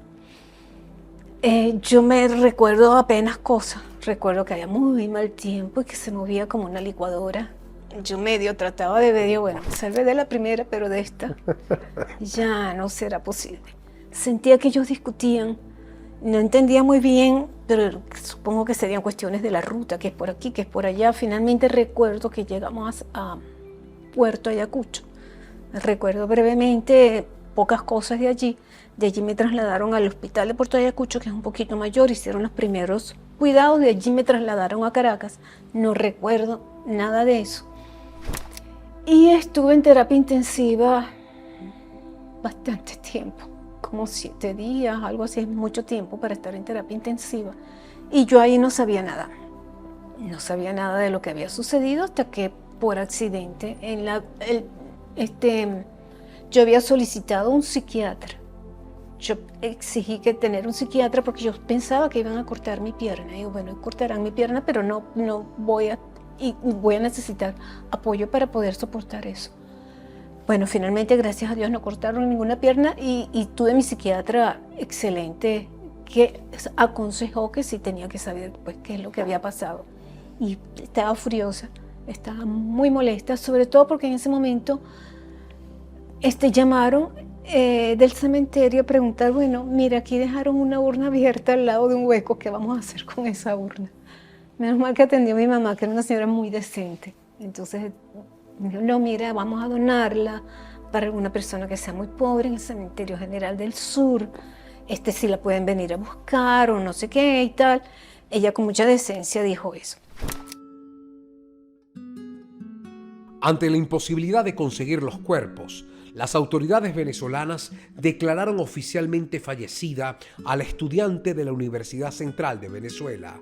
Yo me recuerdo apenas cosas. Recuerdo que había muy mal tiempo y que se movía como una licuadora. Yo trataba de ver, bueno, me salvé de la primera, pero de esta ya no será posible. Sentía que ellos discutían. No entendía muy bien, pero supongo que serían cuestiones de la ruta, que es por aquí, que es por allá. Finalmente recuerdo que llegamos a Puerto Ayacucho. Recuerdo brevemente pocas cosas de allí. De allí me trasladaron al hospital de Puerto Ayacucho, que es un poquito mayor, hicieron los primeros cuidados. De allí me trasladaron a Caracas. No recuerdo nada de eso. Y estuve en terapia intensiva bastante tiempo. Como 7 días, algo así, es mucho tiempo para estar en terapia intensiva. Y yo ahí no sabía nada. No sabía nada de lo que había sucedido hasta que por accidente yo había solicitado un psiquiatra. Yo exigí tener un psiquiatra porque yo pensaba que iban a cortar mi pierna. Y digo, bueno, cortarán mi pierna, pero no voy a necesitar apoyo para poder soportar eso. Bueno, finalmente, gracias a Dios, no cortaron ninguna pierna y tuve mi psiquiatra excelente que aconsejó que sí tenía que saber pues, qué es lo que había pasado. Y estaba furiosa, estaba muy molesta, sobre todo porque en ese momento llamaron del cementerio a preguntar, bueno, mira, aquí dejaron una urna abierta al lado de un hueco, ¿qué vamos a hacer con esa urna? Menos mal que atendió a mi mamá, que era una señora muy decente. Entonces, no, mira, vamos a donarla para alguna persona que sea muy pobre en el Cementerio General del Sur. Si la pueden venir a buscar o no sé qué y tal. Ella con mucha decencia dijo eso. Ante la imposibilidad de conseguir los cuerpos, las autoridades venezolanas declararon oficialmente fallecida a la estudiante de la Universidad Central de Venezuela.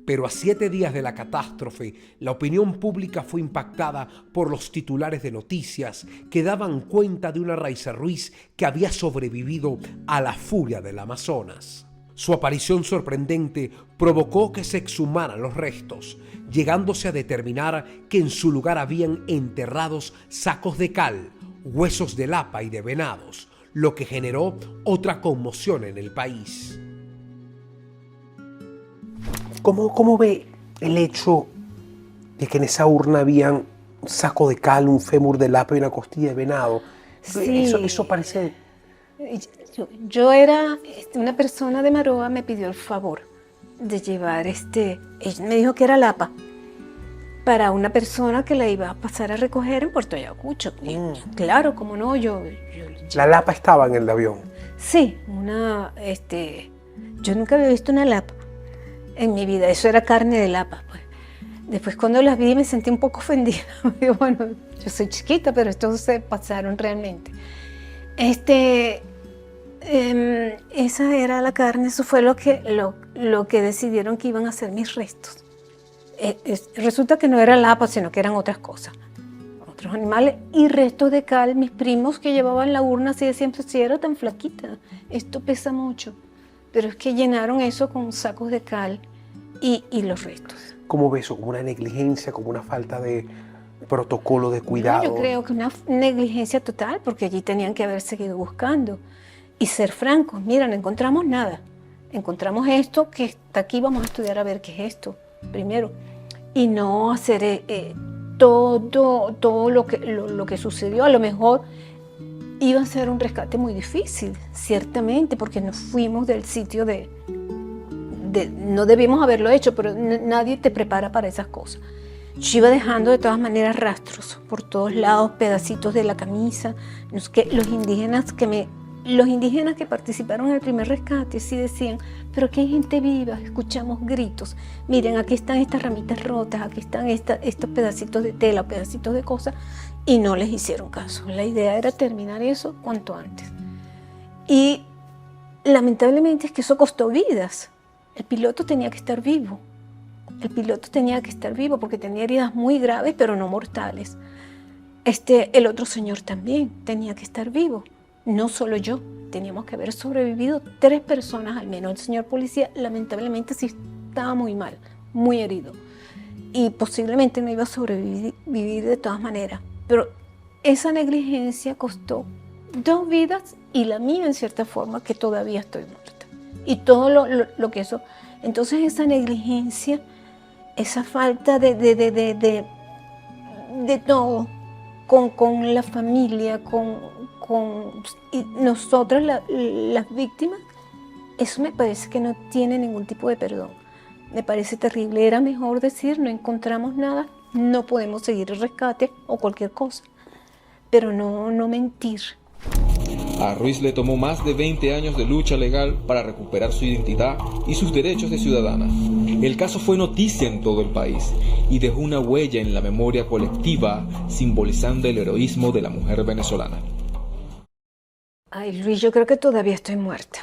Pero a 7 días de la catástrofe, la opinión pública fue impactada por los titulares de noticias que daban cuenta de una Raiza Ruiz que había sobrevivido a la furia del Amazonas. Su aparición sorprendente provocó que se exhumaran los restos, llegándose a determinar que en su lugar habían enterrados sacos de cal, huesos de lapa y de venados, lo que generó otra conmoción en el país. ¿Cómo ve el hecho de que en esa urna habían un saco de cal, un fémur de lapa y una costilla de venado? Sí. Eso parece... Yo era una persona de Maroa, me pidió el favor de llevar ella me dijo que era lapa para una persona que la iba a pasar a recoger en Puerto Ayacucho. Claro, cómo no, yo ¿La lapa estaba en el avión? Sí, yo nunca había visto una lapa en mi vida, eso era carne de lapa, pues. Después cuando las vi me sentí un poco ofendida. Digo, bueno, yo soy chiquita, pero estos se pasaron realmente. Esa era la carne, eso fue lo que decidieron que iban a hacer mis restos. Resulta que no era lapa, sino que eran otras cosas, otros animales y restos de cal. Mis primos que llevaban la urna así decían, pues si era tan flaquita, esto pesa mucho. Pero es que llenaron eso con sacos de cal y los restos. ¿Cómo ves eso? ¿Como una negligencia, como una falta de protocolo de cuidado? No, yo creo que una negligencia total, porque allí tenían que haber seguido buscando. Y ser francos, mira, no encontramos nada. Encontramos esto que está aquí, vamos a estudiar a ver qué es esto primero. Y no hacer todo lo que sucedió. A lo mejor iba a ser un rescate muy difícil, ciertamente, porque nos fuimos del sitio no debimos haberlo hecho, pero nadie te prepara para esas cosas. Yo iba dejando de todas maneras rastros por todos lados, pedacitos de la camisa. Los indígenas que participaron en el primer rescate sí decían, pero aquí hay gente viva, escuchamos gritos. Miren, aquí están estas ramitas rotas, aquí están estos pedacitos de tela, pedacitos de cosas, y no les hicieron caso. La idea era terminar eso cuanto antes. Y lamentablemente es que eso costó vidas. El piloto tenía que estar vivo. El piloto tenía que estar vivo porque tenía heridas muy graves, pero no mortales. El otro señor también tenía que estar vivo, no solo yo. Teníamos que haber sobrevivido 3 personas al menos. El señor policía lamentablemente sí estaba muy mal, muy herido. Y posiblemente no iba a sobrevivir de todas maneras. Pero esa negligencia costó 2 vidas y la mía en cierta forma, que todavía estoy muerta. Y todo lo que eso... Entonces esa negligencia, esa falta de todo, con la familia, y nosotras las víctimas, eso me parece que no tiene ningún tipo de perdón. Me parece terrible. Era mejor decir, no encontramos nada, no podemos seguir el rescate o cualquier cosa, pero no mentir. A Ruiz le tomó más de 20 años de lucha legal para recuperar su identidad y sus derechos de ciudadana. El caso fue noticia en todo el país y dejó una huella en la memoria colectiva, simbolizando el heroísmo de la mujer venezolana. Ay, Luis, yo creo que todavía estoy muerta.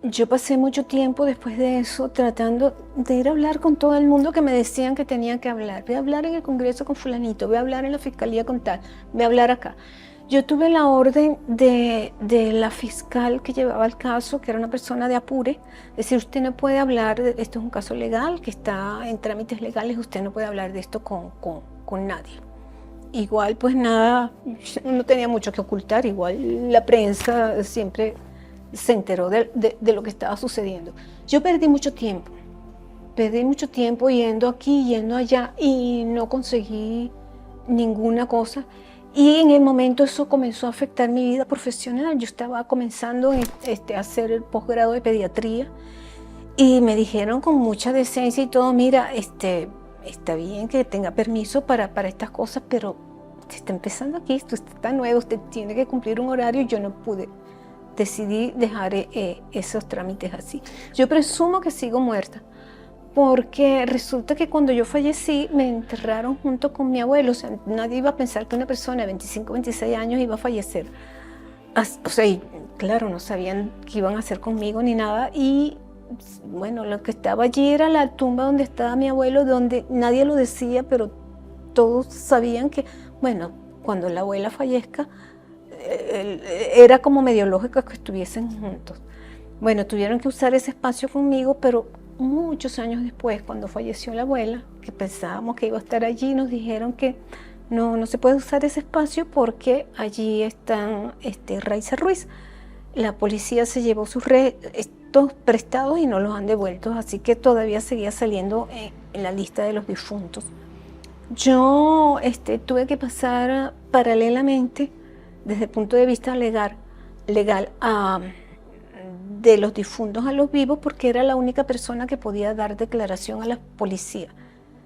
Yo pasé mucho tiempo después de eso tratando de ir a hablar con todo el mundo que me decían que tenía que hablar. Voy a hablar en el Congreso con fulanito, voy a hablar en la Fiscalía con tal, voy a hablar acá. Yo tuve la orden de la fiscal que llevaba el caso, que era una persona de Apure, decir, usted no puede hablar, esto es un caso legal, que está en trámites legales, usted no puede hablar de esto con nadie. Igual, pues nada, no tenía mucho que ocultar, igual la prensa siempre se enteró de lo que estaba sucediendo. Yo perdí mucho tiempo yendo aquí, yendo allá y no conseguí ninguna cosa. Y en el momento eso comenzó a afectar mi vida profesional. Yo estaba comenzando a hacer el posgrado de pediatría y me dijeron con mucha decencia y todo, mira, está bien que tenga permiso para estas cosas, pero usted está empezando aquí, usted está nuevo, usted tiene que cumplir un horario y yo no pude. Decidí dejar esos trámites así. Yo presumo que sigo muerta, porque resulta que cuando yo fallecí me enterraron junto con mi abuelo. O sea, nadie iba a pensar que una persona de 25, 26 años iba a fallecer. O sea, y claro, no sabían qué iban a hacer conmigo ni nada. Y bueno, lo que estaba allí era la tumba donde estaba mi abuelo, donde nadie lo decía, pero todos sabían que, bueno, cuando la abuela fallezca, era como medio lógico que estuviesen juntos. Bueno, tuvieron que usar ese espacio conmigo, pero muchos años después, cuando falleció la abuela, que pensábamos que iba a estar allí, nos dijeron que no se puede usar ese espacio porque allí están Raiza Ruiz. La policía se llevó estos prestados y no los han devuelto, así que todavía seguía saliendo en la lista de los difuntos. Yo tuve que pasar paralelamente desde el punto de vista legal de los difuntos a los vivos, porque era la única persona que podía dar declaración a la policía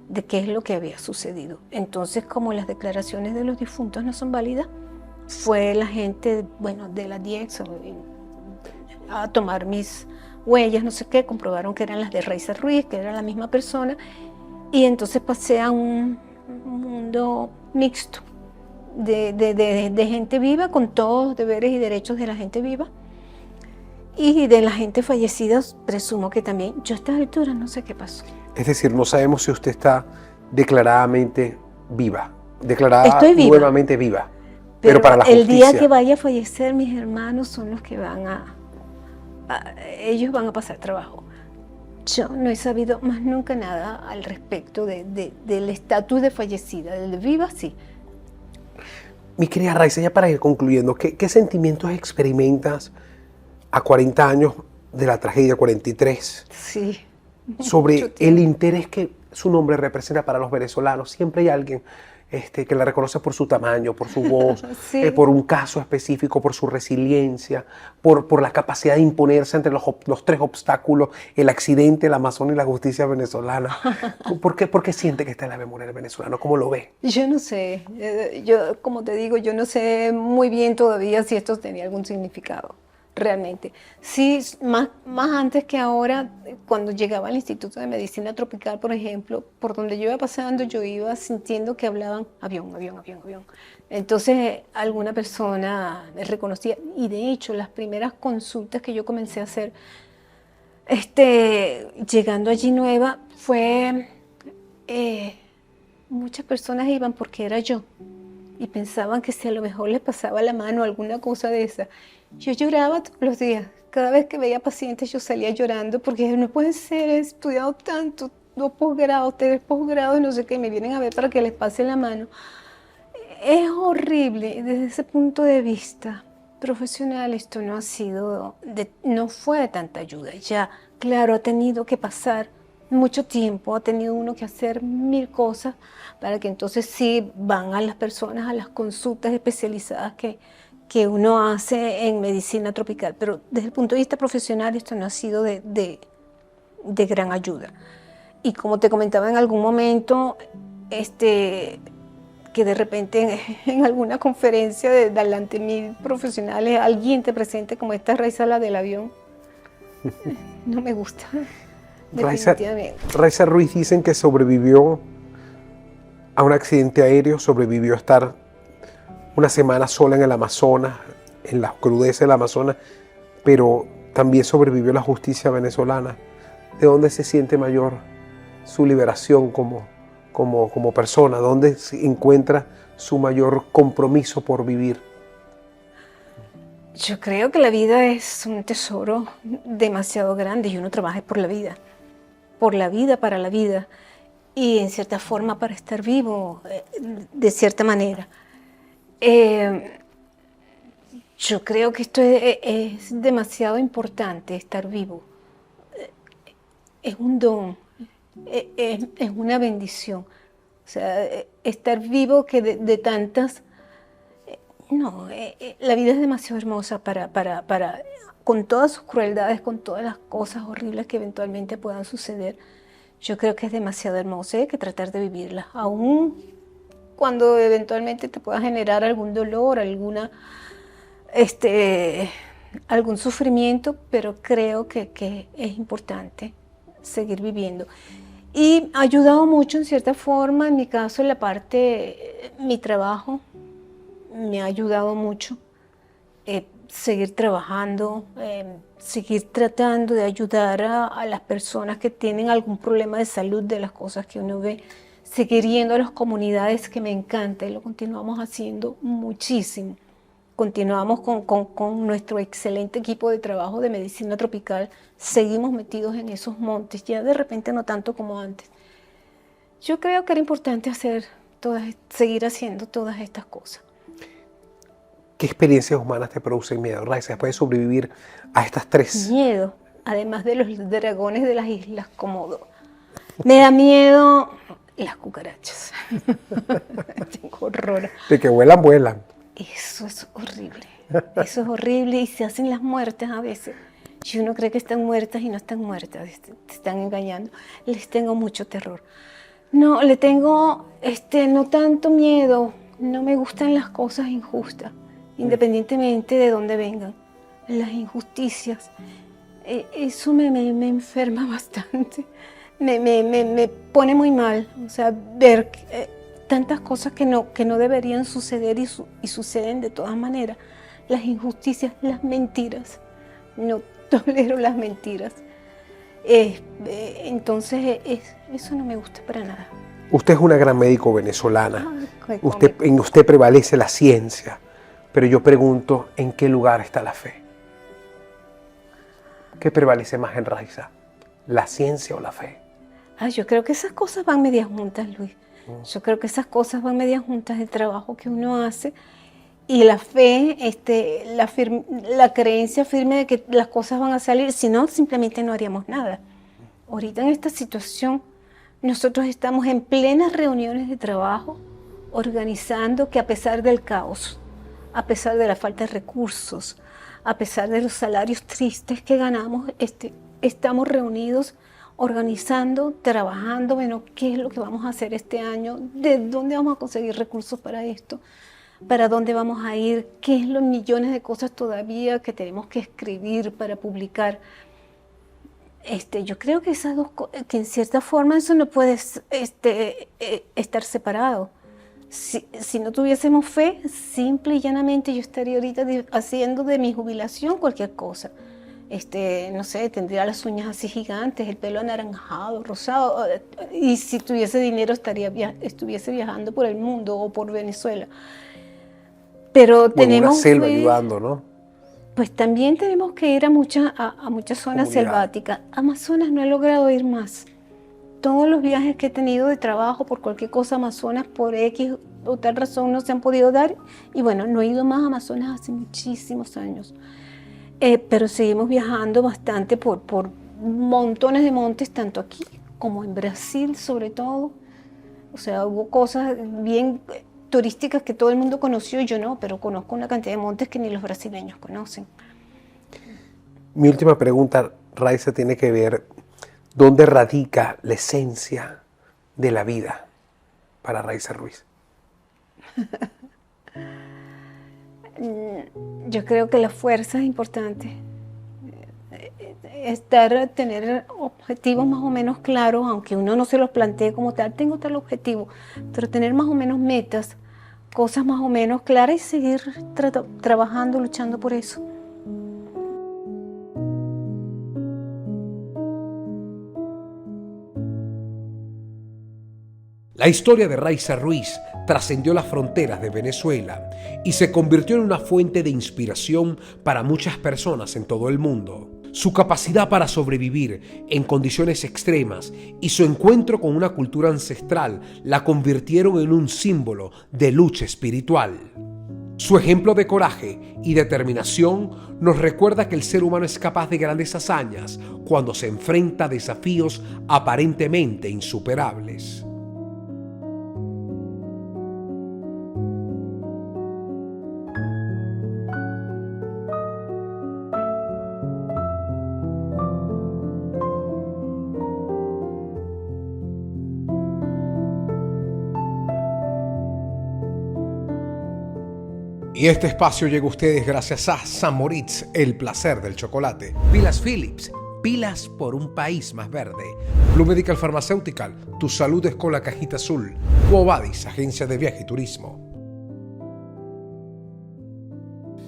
de qué es lo que había sucedido. Entonces, como las declaraciones de los difuntos no son válidas, fue la gente, bueno, de la DIEX a tomar mis huellas, no sé qué, comprobaron que eran las de Raiza Ruiz, que era la misma persona, y entonces pasé a un mundo mixto de gente viva, con todos los deberes y derechos de la gente viva, y de la gente fallecida, presumo que también. Yo a estas alturas no sé qué pasó. Es decir, no sabemos si usted está declaradamente viva, declarada Estoy viva, nuevamente viva, pero para la justicia. El día que vaya a fallecer, mis hermanos son los que ellos van a pasar trabajo. Yo no he sabido más nunca nada al respecto del estatus de fallecida. Del de viva, sí. Mi querida Raiza, ya para ir concluyendo, ¿qué sentimientos experimentas a 40 años de la tragedia, 43? Sí. Sobre el interés que su nombre representa para los venezolanos. Siempre hay alguien que la reconoce por su tamaño, por su voz, sí. Por un caso específico, por su resiliencia, por la capacidad de imponerse entre los 3 obstáculos, el accidente, el Amazonas y la justicia venezolana. ¿Por qué siente que está en la memoria del venezolano? ¿Cómo lo ve? Yo no sé. Yo, como te digo, yo no sé muy bien todavía si esto tenía algún significado. Realmente. Sí, más antes que ahora, cuando llegaba al Instituto de Medicina Tropical, por ejemplo, por donde yo iba pasando, yo iba sintiendo que hablaban avión, avión, avión, avión. Entonces, alguna persona me reconocía, y de hecho, las primeras consultas que yo comencé a hacer, Llegando allí nueva, muchas personas iban porque era yo y pensaban que si a lo mejor les pasaba la mano o alguna cosa de esa. Yo lloraba todos los días. Cada vez que veía pacientes yo salía llorando porque no puede ser, he estudiado tanto, 2 posgrados, 3 posgrados y no sé qué, me vienen a ver para que les pase la mano. Es horrible desde ese punto de vista profesional. Esto no fue de tanta ayuda. Ya, claro, ha tenido que pasar mucho tiempo, ha tenido uno que hacer 1000 cosas para que entonces sí van a las personas a las consultas especializadas que uno hace en medicina tropical. Pero desde el punto de vista profesional esto no ha sido de gran ayuda. Y como te comentaba en algún momento, que de repente en alguna conferencia de delante de 1000 profesionales alguien te presente como esta Raiza, la del avión, no me gusta. Raiza Ruiz dicen que sobrevivió a un accidente aéreo, sobrevivió a estar una semana sola en el Amazonas, en la crudeza del Amazonas, pero también sobrevivió a la justicia venezolana. ¿De dónde se siente mayor su liberación como persona? ¿Dónde se encuentra su mayor compromiso por vivir? Yo creo que la vida es un tesoro demasiado grande y uno trabaja por la vida, para la vida y en cierta forma para estar vivo, de cierta manera. Yo creo que esto es demasiado importante, estar vivo. Es un don, es una bendición. O sea, estar vivo que de tantas... No, la vida es demasiado hermosa con todas sus crueldades, con todas las cosas horribles que eventualmente puedan suceder. Yo creo que es demasiado hermosa y hay que tratar de vivirla, aún cuando eventualmente te pueda generar algún dolor, algún sufrimiento, pero creo que es importante seguir viviendo. Y ha ayudado mucho en cierta forma, en mi caso, en la parte, mi trabajo, me ha ayudado mucho seguir trabajando, seguir tratando de ayudar a las personas que tienen algún problema de salud, de las cosas que uno ve, seguir yendo a las comunidades, que me encanta y lo continuamos haciendo muchísimo. Continuamos con nuestro excelente equipo de trabajo de medicina tropical, seguimos metidos en esos montes, ya de repente no tanto como antes. Yo creo que era importante seguir haciendo todas estas cosas. ¿Qué experiencias humanas te producen miedo, Raiza, después de sobrevivir a estas 3? Miedo, además de los dragones de las islas Komodo. Me da miedo las cucarachas. Tengo horror. De que vuelan, vuelan. Eso es horrible y se hacen las muertas a veces. Y uno cree que están muertas y no están muertas, te están engañando. Les tengo mucho terror. No, le tengo no tanto miedo, no me gustan las cosas injustas, independientemente de dónde vengan. Las injusticias, eso me enferma bastante, me pone muy mal, o sea, ver tantas cosas que no deberían suceder y suceden de todas maneras. Las injusticias, las mentiras, no tolero las mentiras. Entonces eso no me gusta para nada. Usted es una gran médico venezolana. En usted prevalece la ciencia, pero yo pregunto, ¿en qué lugar está la fe? ¿Qué prevalece más en Raiza? ¿La ciencia o la fe? Yo creo que esas cosas van medias juntas, Luis. Yo creo que esas cosas van medias juntas, el trabajo que uno hace y la fe, la creencia firme de que las cosas van a salir, si no, simplemente no haríamos nada. Ahorita en esta situación, nosotros estamos en plenas reuniones de trabajo, organizando que a pesar del caos, a pesar de la falta de recursos, a pesar de los salarios tristes que ganamos, estamos reunidos organizando, trabajando, bueno, qué es lo que vamos a hacer este año, de dónde vamos a conseguir recursos para esto, para dónde vamos a ir, qué es los millones de cosas todavía que tenemos que escribir para publicar. Yo creo que esas dos cosas, que en cierta forma eso no puede estar separado. Si no tuviésemos fe, simple y llanamente yo estaría ahorita haciendo de mi jubilación cualquier cosa. no sé, tendría las uñas así gigantes, el pelo anaranjado, rosado, y si tuviese dinero estuviese viajando por el mundo o por Venezuela. Pero tenemos una selva ayudando, ¿no? Pues también tenemos que ir a muchas zonas selváticas. Amazonas no he logrado ir más. Todos los viajes que he tenido de trabajo por cualquier cosa Amazonas, por X o tal razón no se han podido dar. Y bueno, no he ido más a Amazonas hace muchísimos años. Pero seguimos viajando bastante por montones de montes, tanto aquí como en Brasil sobre todo. O sea, hubo cosas bien turísticas que todo el mundo conoció y yo no, pero conozco una cantidad de montes que ni los brasileños conocen. Mi última pregunta, Raiza, tiene que ver dónde radica la esencia de la vida para Raiza Ruiz. Yo creo que la fuerza es importante. Tener objetivos más o menos claros, aunque uno no se los plantee como tal, tengo tal objetivo, pero tener más o menos metas, cosas más o menos claras y seguir trabajando, luchando por eso. La historia de Raiza Ruiz trascendió las fronteras de Venezuela y se convirtió en una fuente de inspiración para muchas personas en todo el mundo. Su capacidad para sobrevivir en condiciones extremas y su encuentro con una cultura ancestral la convirtieron en un símbolo de lucha espiritual. Su ejemplo de coraje y determinación nos recuerda que el ser humano es capaz de grandes hazañas cuando se enfrenta a desafíos aparentemente insuperables. Y este espacio llega a ustedes gracias a St. Moritz, el placer del chocolate. Pilas Philips, pilas por un país más verde. Blue Medical Pharmaceutical, tu salud es con la cajita azul. Quo Vadis, agencia de viaje y turismo.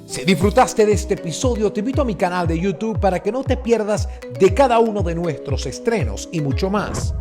Si disfrutaste de este episodio, te invito a mi canal de YouTube para que no te pierdas de cada uno de nuestros estrenos y mucho más.